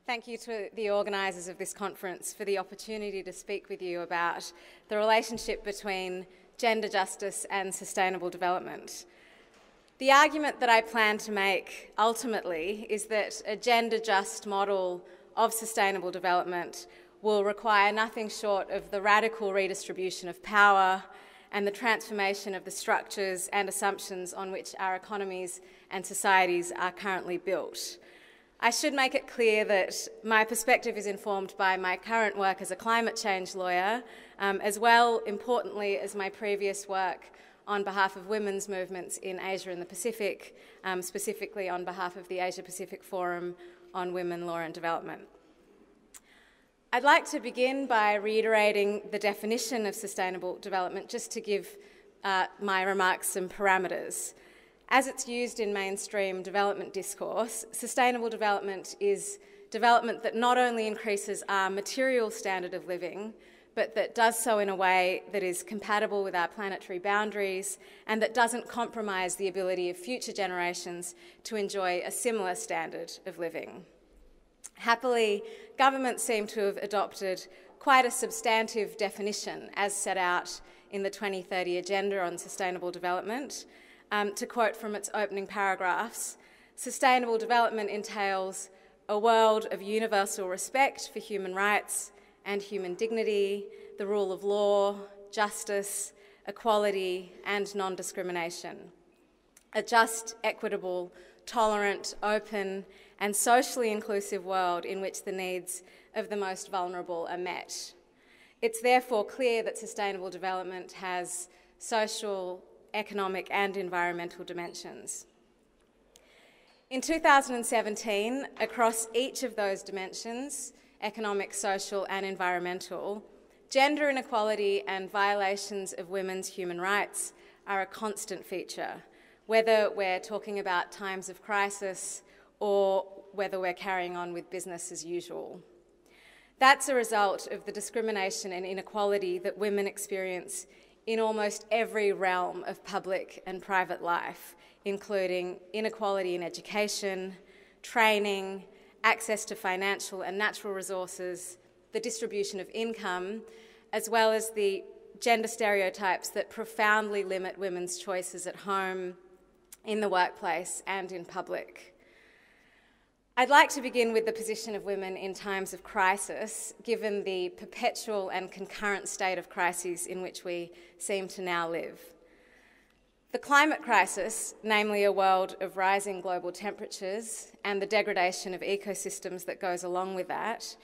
Thank you to the organisers of this conference for the opportunity to speak with you about the relationship between gender justice and sustainable development. The argument that I plan to make ultimately is that a gender-just model of sustainable development will require nothing short of the radical redistribution of power and the transformation of the structures and assumptions on which our economies and societies are currently built. I should make it clear that my perspective is informed by my current work as a climate change lawyer, as well, importantly, as my previous work on behalf of women's movements in Asia and the Pacific, specifically on behalf of the Asia-Pacific Forum on Women, Law and Development. I'd like to begin by reiterating the definition of sustainable development, just to give my remarks some parameters. As it's used in mainstream development discourse, sustainable development is development that not only increases our material standard of living, but that does so in a way that is compatible with our planetary boundaries and that doesn't compromise the ability of future generations to enjoy a similar standard of living. Happily, governments seem to have adopted quite a substantive definition as set out in the 2030 Agenda on Sustainable Development. To quote from its opening paragraphs, sustainable development entails a world of universal respect for human rights and human dignity, the rule of law, justice, equality, and non-discrimination. A just, equitable, tolerant, open, and socially inclusive world in which the needs of the most vulnerable are met. It's therefore clear that sustainable development has social, economic, and environmental dimensions. In 2017, across each of those dimensions, economic, social, and environmental, gender inequality and violations of women's human rights are a constant feature, whether we're talking about times of crisis or whether we're carrying on with business as usual. That's a result of the discrimination and inequality that women experience in almost every realm of public and private life, including inequality in education, training, access to financial and natural resources, the distribution of income, as well as the gender stereotypes that profoundly limit women's choices at home, in the workplace, and in public. I'd like to begin with the position of women in times of crisis, given the perpetual and concurrent state of crises in which we seem to now live. The climate crisis, namely a world of rising global temperatures and the degradation of ecosystems that goes along with that,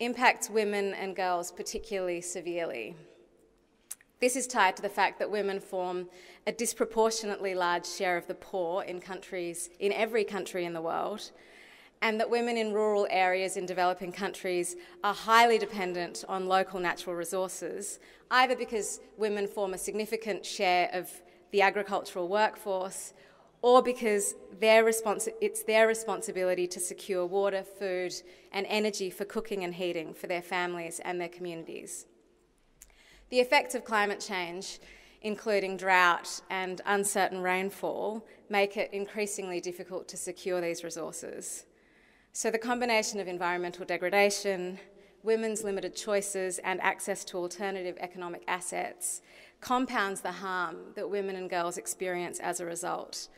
impacts women and girls particularly severely. This is tied to the fact that women form a disproportionately large share of the poor in every country in the world, and that women in rural areas in developing countries are highly dependent on local natural resources, either because women form a significant share of the agricultural workforce, or because it's their responsibility to secure water, food, and energy for cooking and heating for their families and their communities. The effects of climate change, including drought and uncertain rainfall, make it increasingly difficult to secure these resources. So the combination of environmental degradation, women's limited choices, and access to alternative economic assets compounds the harm that women and girls experience as a result.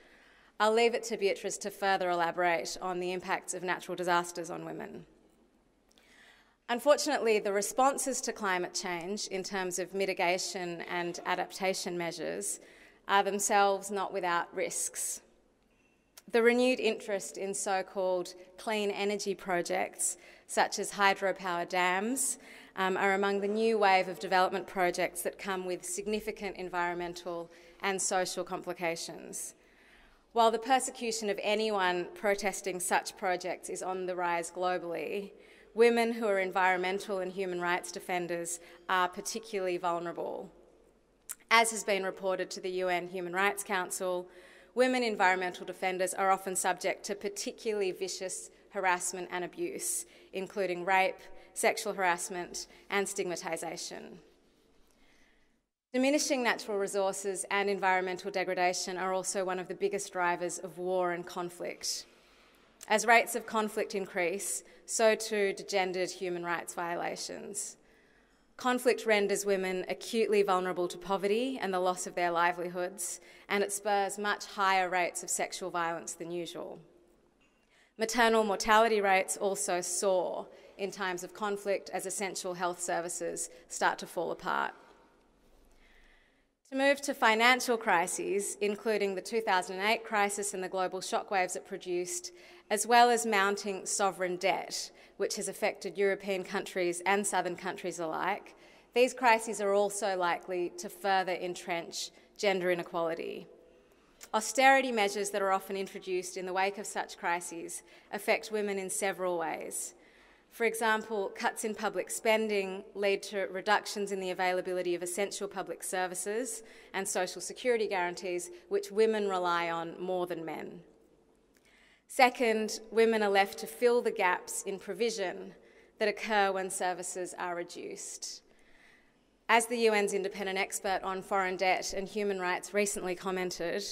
I'll leave it to Beatrice to further elaborate on the impacts of natural disasters on women. Unfortunately, the responses to climate change in terms of mitigation and adaptation measures are themselves not without risks. The renewed interest in so-called clean energy projects, such as hydropower dams, are among the new wave of development projects that come with significant environmental and social complications. While the persecution of anyone protesting such projects is on the rise globally, women who are environmental and human rights defenders are particularly vulnerable. As has been reported to the UN Human Rights Council, women environmental defenders are often subject to particularly vicious harassment and abuse, including rape, sexual harassment, and stigmatisation. Diminishing natural resources and environmental degradation are also one of the biggest drivers of war and conflict. As rates of conflict increase, so too do gendered human rights violations. Conflict renders women acutely vulnerable to poverty and the loss of their livelihoods, and it spurs much higher rates of sexual violence than usual. Maternal mortality rates also soar in times of conflict as essential health services start to fall apart. To move to financial crises, including the 2008 crisis and the global shockwaves it produced, as well as mounting sovereign debt, which has affected European countries and southern countries alike, these crises are also likely to further entrench gender inequality. Austerity measures that are often introduced in the wake of such crises affect women in several ways. For example, cuts in public spending lead to reductions in the availability of essential public services and social security guarantees, which women rely on more than men. Second, women are left to fill the gaps in provision that occur when services are reduced. As the UN's independent expert on foreign debt and human rights recently commented,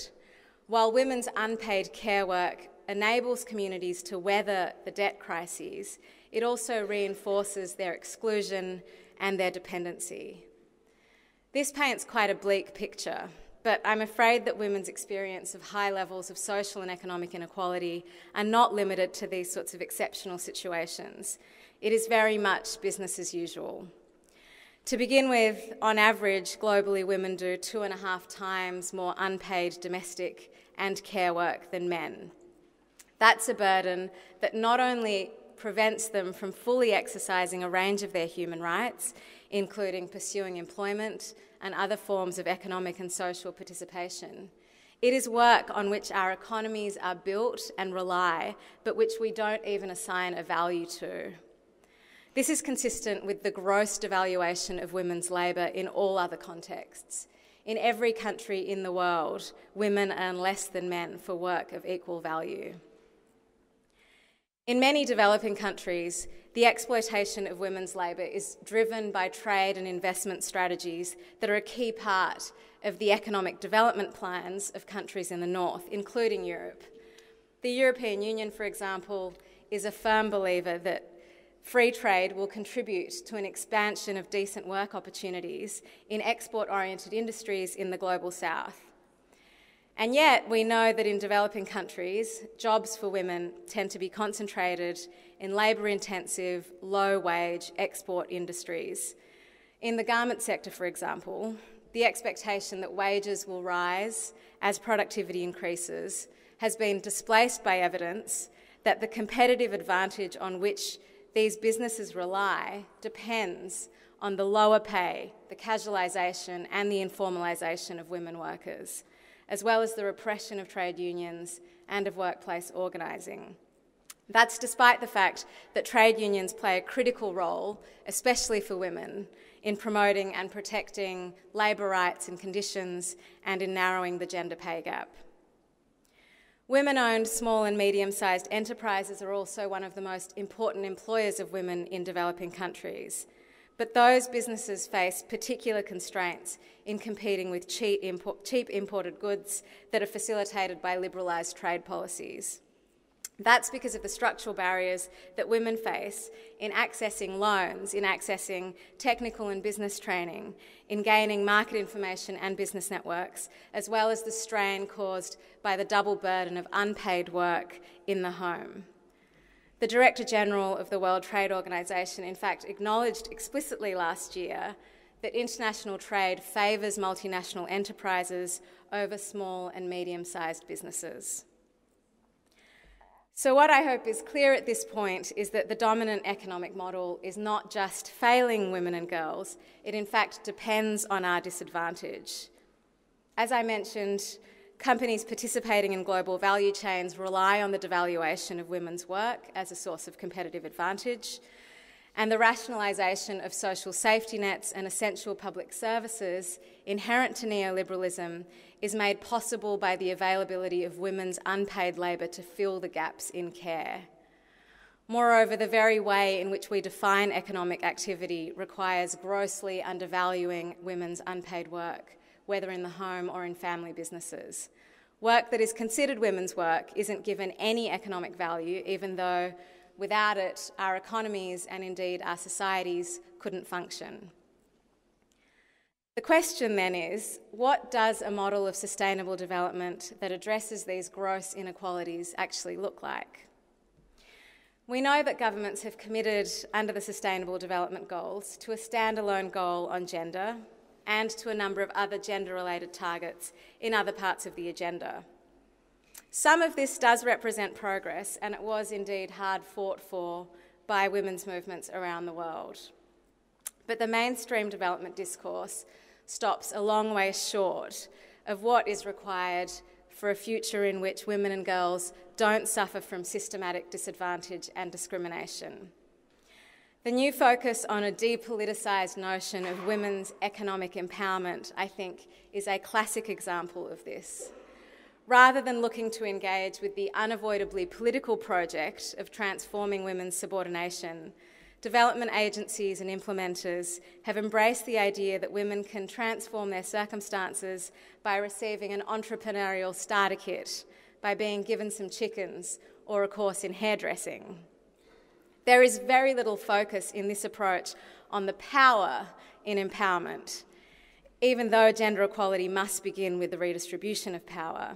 while women's unpaid care work enables communities to weather the debt crises, it also reinforces their exclusion and their dependency. This paints quite a bleak picture, but I'm afraid that women's experience of high levels of social and economic inequality are not limited to these sorts of exceptional situations. It is very much business as usual. To begin with, on average, globally, women do 2.5 times more unpaid domestic and care work than men. That's a burden that not only prevents them from fully exercising a range of their human rights, including pursuing employment and other forms of economic and social participation. It is work on which our economies are built and rely, but which we don't even assign a value to. This is consistent with the gross devaluation of women's labour in all other contexts. In every country in the world, women earn less than men for work of equal value. In many developing countries, the exploitation of women's labour is driven by trade and investment strategies that are a key part of the economic development plans of countries in the north, including Europe. The European Union, for example, is a firm believer that free trade will contribute to an expansion of decent work opportunities in export-oriented industries in the global south. And yet, we know that in developing countries, jobs for women tend to be concentrated in labour-intensive, low-wage export industries. In the garment sector, for example, the expectation that wages will rise as productivity increases has been displaced by evidence that the competitive advantage on which these businesses rely depends on the lower pay, the casualisation and the informalisation of women workers, as well as the repression of trade unions and of workplace organising. That's despite the fact that trade unions play a critical role, especially for women, in promoting and protecting labour rights and conditions and in narrowing the gender pay gap. Women-owned small and medium-sized enterprises are also one of the most important employers of women in developing countries. But those businesses face particular constraints in competing with cheap imported goods that are facilitated by liberalised trade policies. That's because of the structural barriers that women face in accessing loans, in accessing technical and business training, in gaining market information and business networks, as well as the strain caused by the double burden of unpaid work in the home. The Director General of the World Trade Organization, in fact, acknowledged explicitly last year that international trade favours multinational enterprises over small and medium-sized businesses. So what I hope is clear at this point is that the dominant economic model is not just failing women and girls, it in fact depends on our disadvantage. As I mentioned, companies participating in global value chains rely on the devaluation of women's work as a source of competitive advantage, and the rationalisation of social safety nets and essential public services inherent to neoliberalism is made possible by the availability of women's unpaid labour to fill the gaps in care. Moreover, the very way in which we define economic activity requires grossly undervaluing women's unpaid work, whether in the home or in family businesses. Work that is considered women's work isn't given any economic value, even though without it, our economies and indeed our societies couldn't function. The question then is, what does a model of sustainable development that addresses these gross inequalities actually look like? We know that governments have committed under the Sustainable Development Goals to a standalone goal on gender and to a number of other gender-related targets in other parts of the agenda. Some of this does represent progress, and it was indeed hard fought for by women's movements around the world. But the mainstream development discourse stops a long way short of what is required for a future in which women and girls don't suffer from systematic disadvantage and discrimination. The new focus on a depoliticised notion of women's economic empowerment, I think, is a classic example of this. Rather than looking to engage with the unavoidably political project of transforming women's subordination, development agencies and implementers have embraced the idea that women can transform their circumstances by receiving an entrepreneurial starter kit, by being given some chickens or a course in hairdressing. There is very little focus in this approach on the power in empowerment, even though gender equality must begin with the redistribution of power.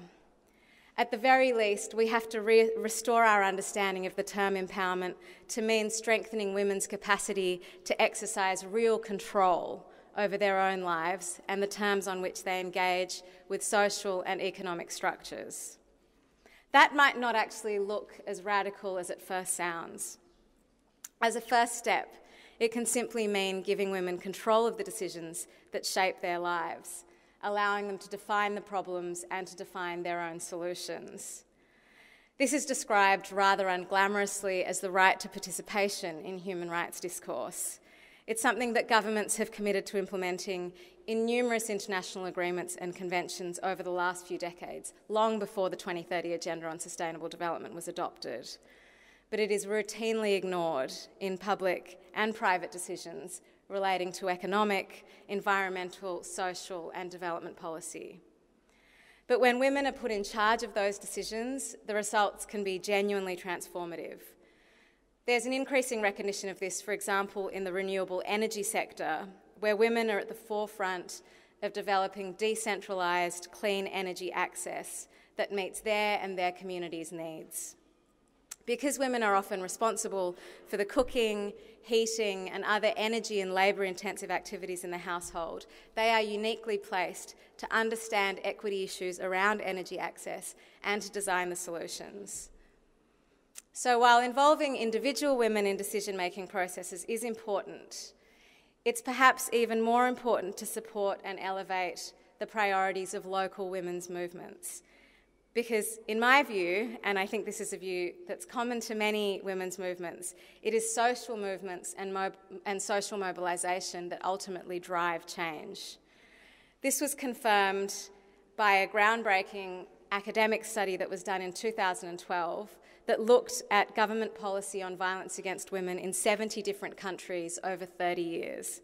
At the very least, we have to restore our understanding of the term empowerment to mean strengthening women's capacity to exercise real control over their own lives and the terms on which they engage with social and economic structures. That might not actually look as radical as it first sounds. As a first step, it can simply mean giving women control of the decisions that shape their lives, allowing them to define the problems and to define their own solutions. This is described rather unglamorously as the right to participation in human rights discourse. It's something that governments have committed to implementing in numerous international agreements and conventions over the last few decades, long before the 2030 Agenda on Sustainable Development was adopted. But it is routinely ignored in public and private decisions relating to economic, environmental, social, and development policy. But when women are put in charge of those decisions, the results can be genuinely transformative. There's an increasing recognition of this, for example, in the renewable energy sector, where women are at the forefront of developing decentralised, clean energy access that meets their and their communities' needs. Because women are often responsible for the cooking, heating, and other energy and labour-intensive activities in the household, they are uniquely placed to understand equity issues around energy access and to design the solutions. So while involving individual women in decision-making processes is important, it's perhaps even more important to support and elevate the priorities of local women's movements. Because in my view, and I think this is a view that's common to many women's movements, it is social movements and social mobilisation that ultimately drive change. This was confirmed by a groundbreaking academic study that was done in 2012 that looked at government policy on violence against women in 70 different countries over 30 years.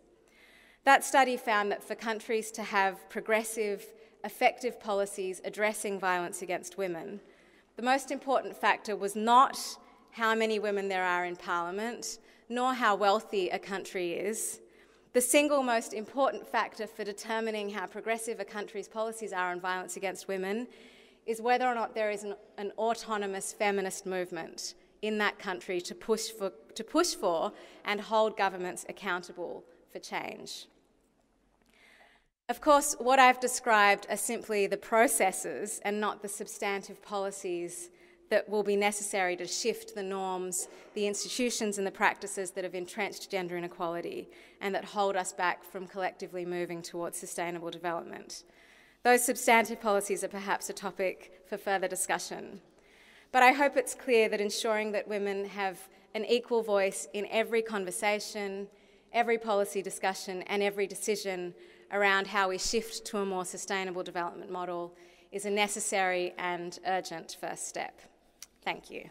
That study found that for countries to have progressive, effective policies addressing violence against women, the most important factor was not how many women there are in Parliament, nor how wealthy a country is. The single most important factor for determining how progressive a country's policies are on violence against women is whether or not there is an autonomous feminist movement in that country to push for and hold governments accountable for change. Of course, what I've described are simply the processes and not the substantive policies that will be necessary to shift the norms, the institutions and the practices that have entrenched gender inequality and that hold us back from collectively moving towards sustainable development. Those substantive policies are perhaps a topic for further discussion. But I hope it's clear that ensuring that women have an equal voice in every conversation, every policy discussion and every decision around how we shift to a more sustainable development model is a necessary and urgent first step. Thank you.